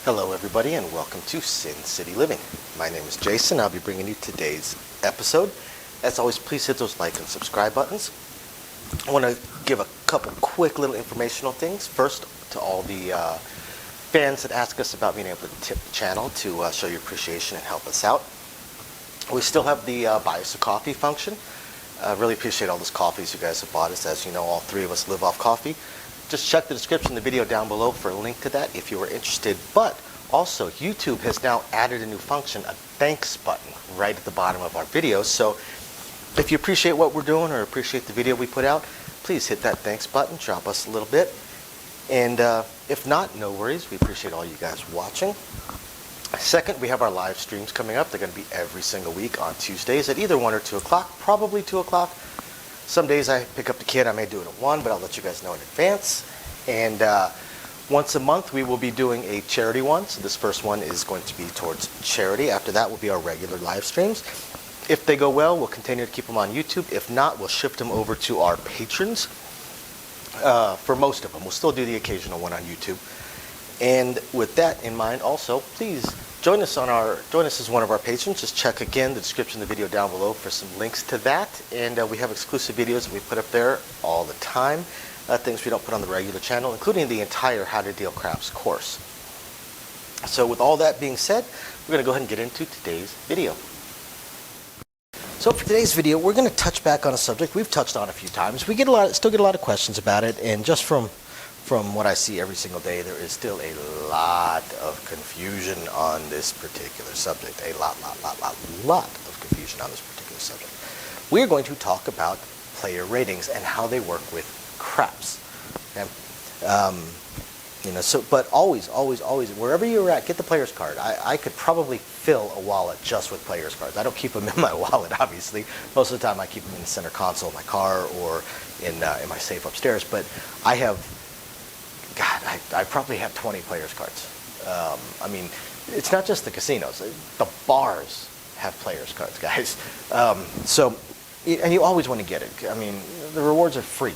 Hello everybody and welcome to Sin City Living. My name is Jason. I'll be bringing you today's episode. As always, please hit those like and subscribe buttons. I want to give a couple quick little informational things. First, to all the fans that ask us about being able to tip the channel to show your appreciation and help us out. We still have the buy us a coffee function. I really appreciate all those coffees you guys have bought us. As you know, all three of us live off coffee. Just check the description of the video down below for a link to that if you are interested. But also, YouTube has now added a new function, a thanks button, right at the bottom of our videos. So if you appreciate what we're doing or appreciate the video we put out, please hit that thanks button, drop us a little bit. And if not, no worries. We appreciate all you guys watching. Second, we have our live streams coming up. They're going to be every single week on Tuesdays at either 1 or 2 o'clock, probably 2 o'clock. Some days I pick up the kid, I may do it at 1, but I'll let you guys know in advance. And once a month we will be doing a charity one. So this first one is going to be towards charity. After that will be our regular live streams. If they go well, we'll continue to keep them on YouTube. If not, we'll shift them over to our patrons. For most of them, we'll still do the occasional one on YouTube. And with that in mind also, please join us as one of our patrons. Just check again the description of the video down below for some links to that. And we have exclusive videos that we put up there all the time. Things we don't put on the regular channel, including the entire How to Deal Craps course. So with all that being said, we're going to go ahead and get into today's video. So for today's video, we're going to touch back on a subject we've touched on a few times. We still get a lot of questions about it, and just from what I see every single day, there is still a lot of confusion on this particular subject. A lot of confusion on this particular subject. We are going to talk about player ratings and how they work with craps. Okay? But always, wherever you're at, get the player's card. I could probably fill a wallet just with player's cards. I don't keep them in my wallet, obviously. Most of the time I keep them in the center console of my car or in my safe upstairs. But I have, I probably have 20 player's cards. I mean, it's not just the casinos. The bars have player's cards, guys. And you always want to get it. I mean, the rewards are free.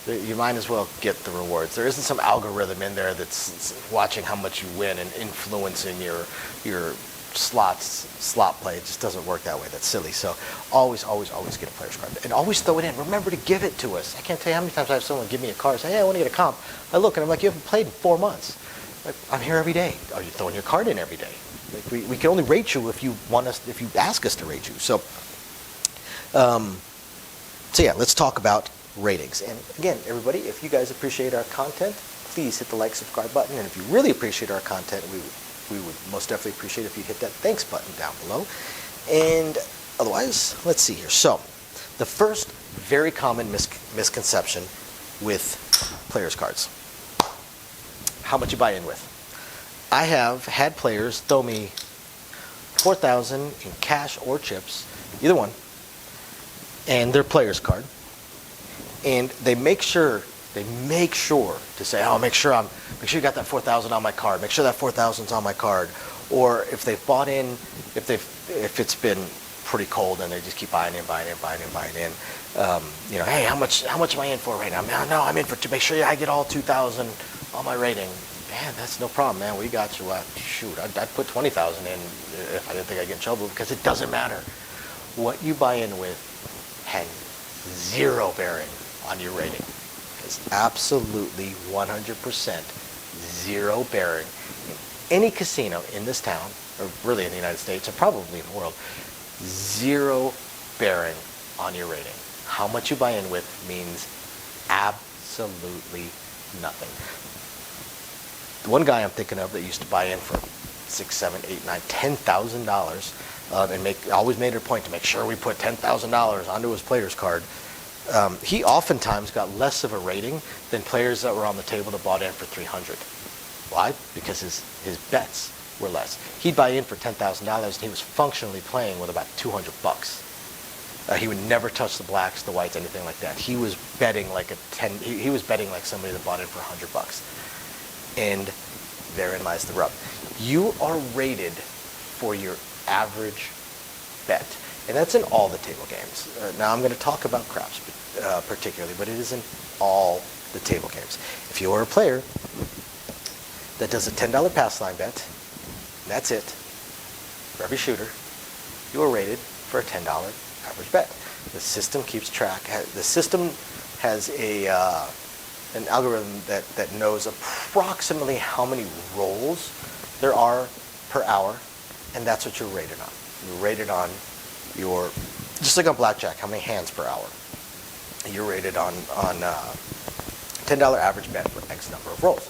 You might as well get the rewards. There isn't some algorithm in there that's watching how much you win and influencing your slot play. It just doesn't work that way. That's silly. So always get a player's card. And always throw it in. Remember to give it to us. I can't tell you how many times I have someone give me a card, say, hey, I want to get a comp. I look and I'm like, you haven't played in 4 months. Like, I'm here every day. Are you throwing your card in every day? Like, we can only rate you if you ask us to rate you. So yeah, let's talk about ratings. And again, everybody, if you guys appreciate our content, please hit the like, subscribe button. And if you really appreciate our content, we would most definitely appreciate if you hit that thanks button down below. And otherwise, let's see here. So the first very common misconception with players cards: how much you buy in with. I have had players throw me $4,000 in cash or chips, either one, and their player's card. And they make sure to say, oh, make sure you got that $4,000 on my card. Make sure that $4,000's on my card. Or if they've bought in, if it's been pretty cold and they just keep buying in. Hey, how much am I in for right now? Man, no, I'm in to make sure I get all 2,000 on my rating. Man, that's no problem, man. We got you. Shoot, I'd put 20,000 in if I didn't think I'd get in trouble, because it doesn't matter. What you buy in with has zero bearing on your rating. It's absolutely 100% zero bearing in any casino in this town, or really in the United States, or probably in the world. Zero bearing on your rating. How much you buy in with means absolutely nothing. The one guy I'm thinking of that used to buy in for $6,000, $7,000, $8,000, $10,000, and always made it a point to make sure we put $10,000 onto his player's card. He oftentimes got less of a rating than players that were on the table that bought in for $300. Why? Because his bets were less. He'd buy in for $10,000 and he was functionally playing with about $200. He would never touch the blacks, the whites, anything like that. He was betting like he was betting like somebody that bought in for $100. And therein lies the rub. You are rated for your average bet. And that's in all the table games. Now I'm going to talk about craps particularly, but it is in all the table games. If you're a player that does a $10 pass line bet. And that's it. For every shooter, you are rated for a $10 average bet. The system keeps track. The system has an algorithm that knows approximately how many rolls there are per hour, and that's what you're rated on. You're rated on your, just like on blackjack, how many hands per hour. You're rated on $10 average bet for X number of rolls.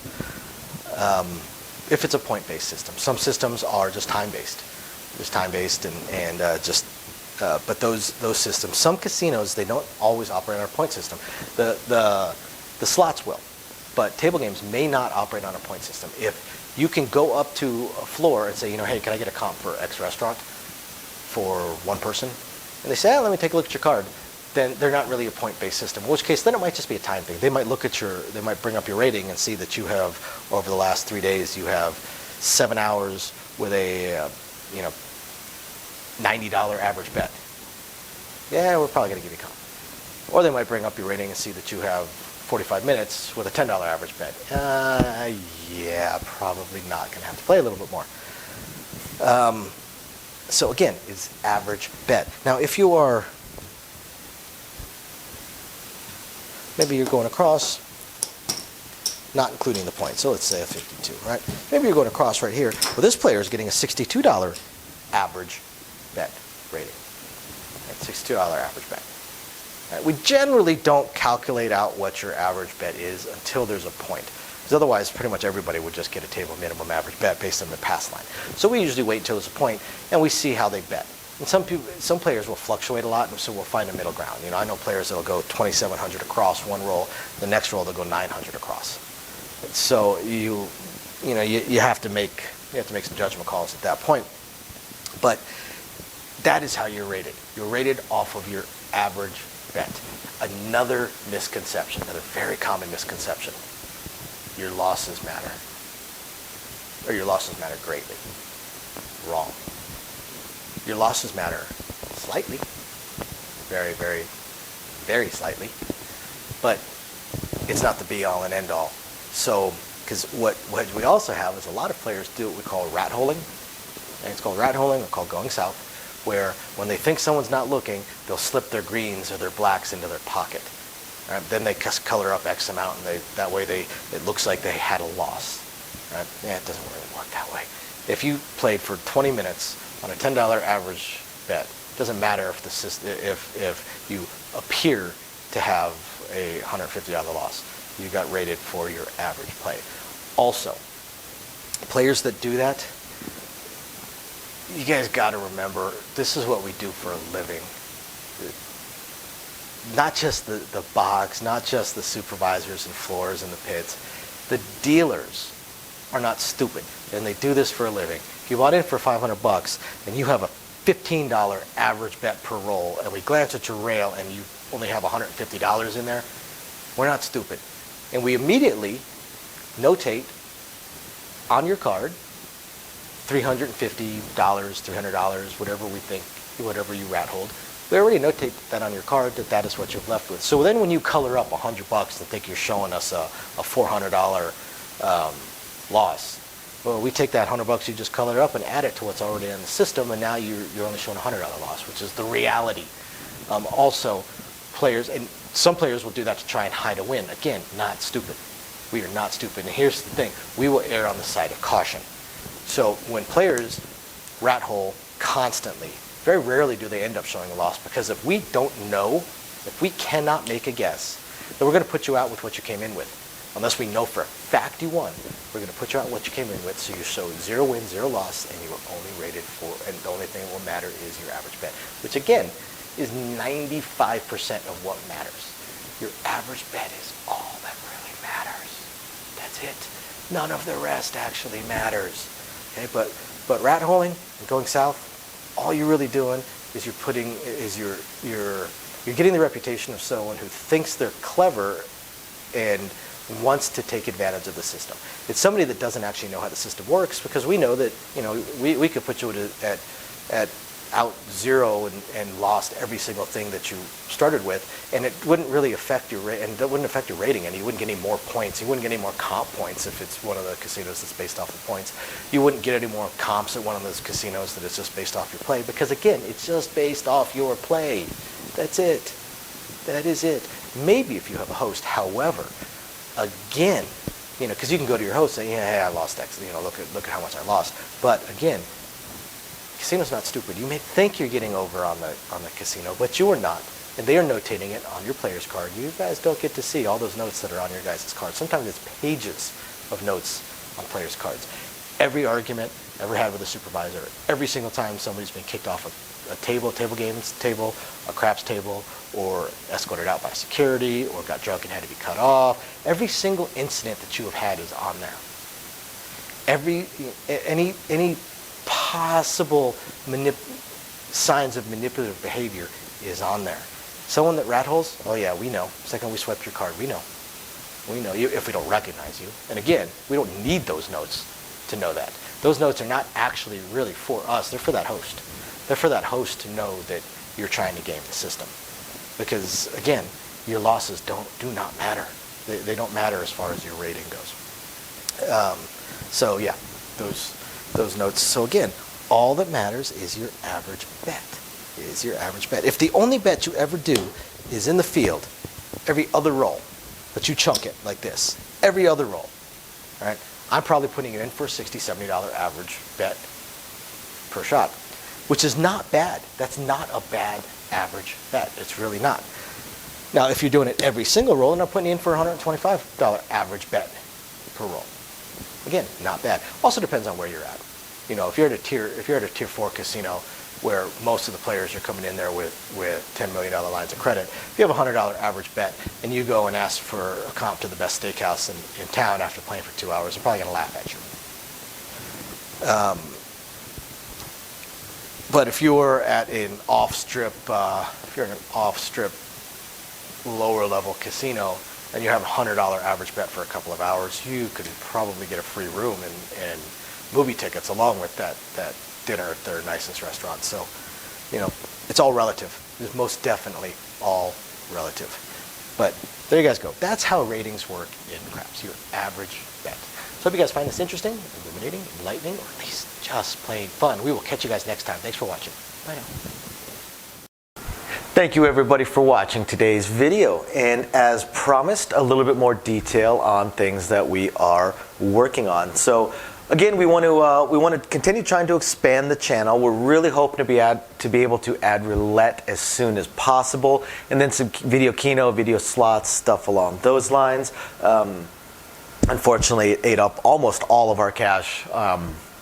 If it's a point-based system. Some systems are just time-based. Just time-based but those systems, some casinos, they don't always operate on a point system. The slots will, but table games may not operate on a point system. If you can go up to a floor and say, hey, can I get a comp for X restaurant for one person? And they say, let me take a look at your card. Then they're not really a point-based system. In which case, then it might just be a time thing. They might they might bring up your rating and see that you have, over the last 3 days, you have 7 hours with a, $90 average bet. Yeah, we're probably going to give you a comp. Or they might bring up your rating and see that you have 45 minutes with a $10 average bet. Yeah, probably not. Going to have to play a little bit more. So again, it's average bet. Now, if you are, maybe you're going across, not including the points, so let's say a 52, right? Maybe you're going across right here. Well, this player is getting a $62 average bet rating. Right, $62 average bet. Right, we generally don't calculate out what your average bet is until there's a point. Because otherwise, pretty much everybody would just get a table minimum average bet based on the pass line. So we usually wait until there's a point, and we see how they bet. And some players will fluctuate a lot, and so we'll find a middle ground. I know players that'll go 2,700 across one roll. The next roll they'll go 900 across. So you have to make some judgment calls at that point. But that is how you're rated. You're rated off of your average bet. Another misconception, another very common misconception. Your losses matter. Or your losses matter greatly. Wrong. Your losses matter slightly. Very, very, very slightly. But it's not the be-all and end-all. So, because what we also have is a lot of players do what we call rat holing. And it's called rat holing or called going south, where when they think someone's not looking, they'll slip their greens or their blacks into their pocket. Right? Then they color up X amount, and that way it looks like they had a loss. Right? Yeah, it doesn't really work that way. If you played for 20 minutes on a $10 average bet, it doesn't matter if you appear to have a $150 loss. You got rated for your average play. Also, players that do that, you guys got to remember, this is what we do for a living. Not just the box, not just the supervisors and floors and the pits. The dealers are not stupid, and they do this for a living. If you bought in for $500 and you have a $15 average bet per roll, and we glance at your rail and you only have $150 in there, we're not stupid. And we immediately notate on your card $350, $300, whatever you rat hold. We already notate that on your card that is what you're left with. So then when you color up $100 and think you're showing us a $400 loss, well, we take that $100 you just colored up and add it to what's already in the system, and now you're only showing a $100 loss, which is the reality. Also, players, and some players will do that to try and hide a win. Again, not stupid. We are not stupid. And here's the thing. We will err on the side of caution. So when players rat hole constantly, very rarely do they end up showing a loss, because if we don't know, if we cannot make a guess, then we're going to put you out with what you came in with. Unless we know for a fact you won, we're going to put you out with what you came in with, so you show 0 win, 0 loss, and you are only rated for, and the only thing that will matter is your average bet, which again is 95% of what matters. Your average bet is all that really matters. That's it. None of the rest actually matters. Okay, but rat holing and going south, all you're really doing is you're getting the reputation of someone who thinks they're clever and wants to take advantage of the system. It's somebody that doesn't actually know how the system works, because we know that we could put you at out zero and lost every single thing that you started with, and it wouldn't really affect your and that wouldn't affect your rating, and you wouldn't get any more points. You wouldn't get any more comp points if it's one of the casinos that's based off of points. You wouldn't get any more comps at one of those casinos that is just based off your play, because again, it's just based off your play. That's it. That is it. Maybe if you have a host, however, again, because you can go to your host and say, yeah, hey, I lost X. Look at how much I lost. But again, casino's not stupid. You may think you're getting over on the casino, but you are not. And they are notating it on your player's card. You guys don't get to see all those notes that are on your guys' cards. Sometimes it's pages of notes on players' cards. Every argument ever had with a supervisor, every single time somebody's been kicked off a table games table, a craps table, or escorted out by security, or got drunk and had to be cut off. Every single incident that you have had is on there. Any possible signs of manipulative behavior is on there. Someone that rat holes, oh yeah, we know. Second we swipe your card, we know. We know you if we don't recognize you. And again, we don't need those notes to know that. Those notes are not actually really for us. They're for that host. They're for that host to know that you're trying to game the system. Because again, your losses do not matter. They don't matter as far as your rating goes. So yeah, those notes. So again, all that matters is your average bet. If the only bet you ever do is in the field, every other roll, but you chunk it like this, every other roll, right? I'm probably putting it in for a $60, $70 average bet per shot, which is not bad. That's not a bad average bet. It's really not. Now, if you're doing it every single roll, then I'm putting in for a $125 average bet per roll. Again, not bad. Also depends on where you're at. If you're at a tier 4 casino where most of the players are coming in there with $10 million lines of credit, if you have a $100 average bet and you go and ask for a comp to the best steakhouse in town after playing for 2 hours, they're probably going to laugh at you. But if you're at an off-strip, lower level casino and you have a $100 average bet for a couple of hours, you could probably get a free room and movie tickets along with that dinner at their nicest restaurant. So, it's all relative. It's most definitely all relative. But there you guys go. That's how ratings work in craps, your average bet. So hope you guys find this interesting, illuminating, enlightening, or at least just plain fun. We will catch you guys next time. Thanks for watching. Bye now. Thank you everybody for watching today's video, and as promised, a little bit more detail on things that we are working on. So again, we want to continue trying to expand the channel. We're really hoping to be able to add roulette as soon as possible, and then some video keno, video slots, stuff along those lines. Unfortunately, it ate up almost all of our cash,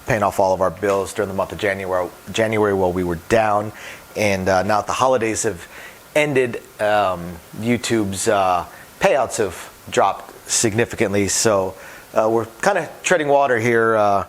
paying off all of our bills during the month of January while we were down. And now that the holidays have ended, YouTube's payouts have dropped significantly. So we're kind of treading water here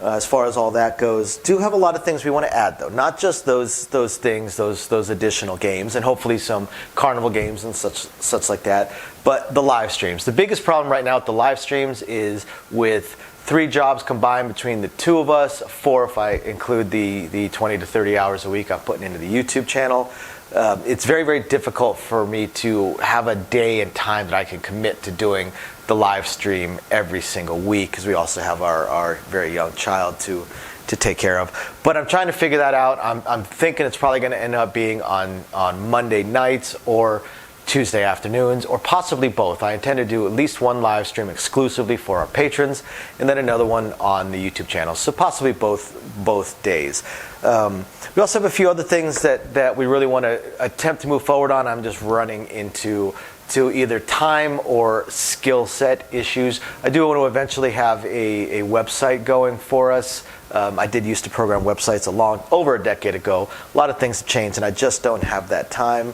as far as all that goes. Do have a lot of things we want to add, though. Not just those things, those additional games, and hopefully some carnival games and such like that. But the live streams. The biggest problem right now with the live streams is with 3 jobs combined between the 2 of us, 4 if I include the 20 to 30 hours a week I'm putting into the YouTube channel. It's very, very difficult for me to have a day and time that I can commit to doing the live stream every single week, because we also have our very young child to take care of. But I'm trying to figure that out. I'm thinking it's probably going to end up being on Monday nights or Tuesday afternoons, or possibly both. I intend to do at least one live stream exclusively for our patrons, and then another one on the YouTube channel. So possibly both days. We also have a few other things that we really want to attempt to move forward on. I'm just running into either time or skill set issues. I do want to eventually have a website going for us. I did used to program websites over a decade ago. A lot of things have changed, and I just don't have that time.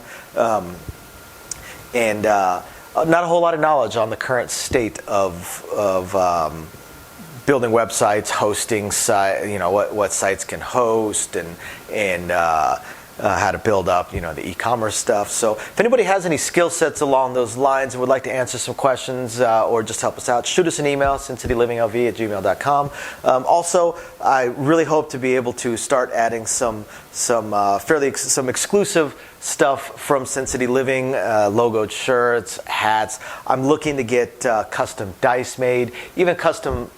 And not a whole lot of knowledge on the current state of building websites, hosting what sites can host, and how to build up, the e-commerce stuff. So if anybody has any skill sets along those lines and would like to answer some questions or just help us out, shoot us an email, sincitylivingLV@gmail.com. Also, I really hope to be able to start adding some exclusive stuff from Sin City Living, logoed shirts, hats. I'm looking to get custom dice made, even custom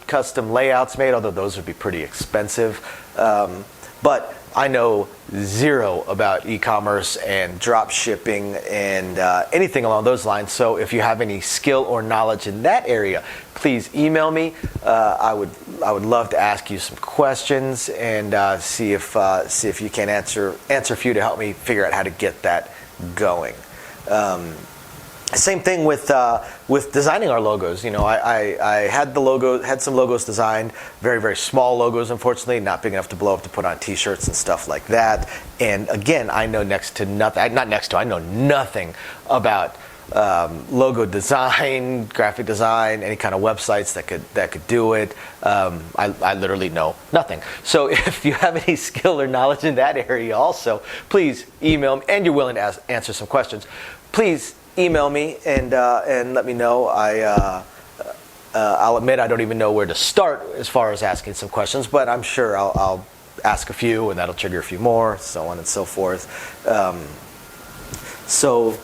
layouts made, although those would be pretty expensive. But I know zero about e-commerce and drop shipping and anything along those lines. So if you have any skill or knowledge in that area, please email me. I would love to ask you some questions and see if you can answer a few to help me figure out how to get that going. Same thing with designing our logos. I had some logos designed, very, very small logos, unfortunately, not big enough to blow up to put on T-shirts and stuff like that. And again, I know I know nothing about logo design, graphic design, any kind of websites that could do it. I literally know nothing. So if you have any skill or knowledge in that area also, please email me, and you're willing to answer some questions, please email me and let me know. I'll admit I don't even know where to start as far as asking some questions, but I'm sure I'll ask a few and that'll trigger a few more, so on and so forth. So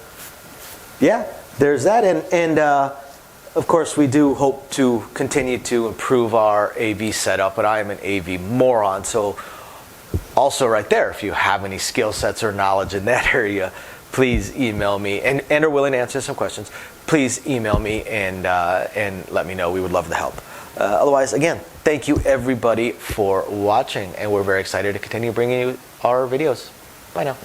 yeah, there's that, and of course we do hope to continue to improve our AV setup, but I am an AV moron, so also right there, if you have any skill sets or knowledge in that area, please email me and are willing to answer some questions. Please email me and let me know. We would love to help. Otherwise, again, thank you everybody for watching, and we're very excited to continue bringing you our videos. Bye now.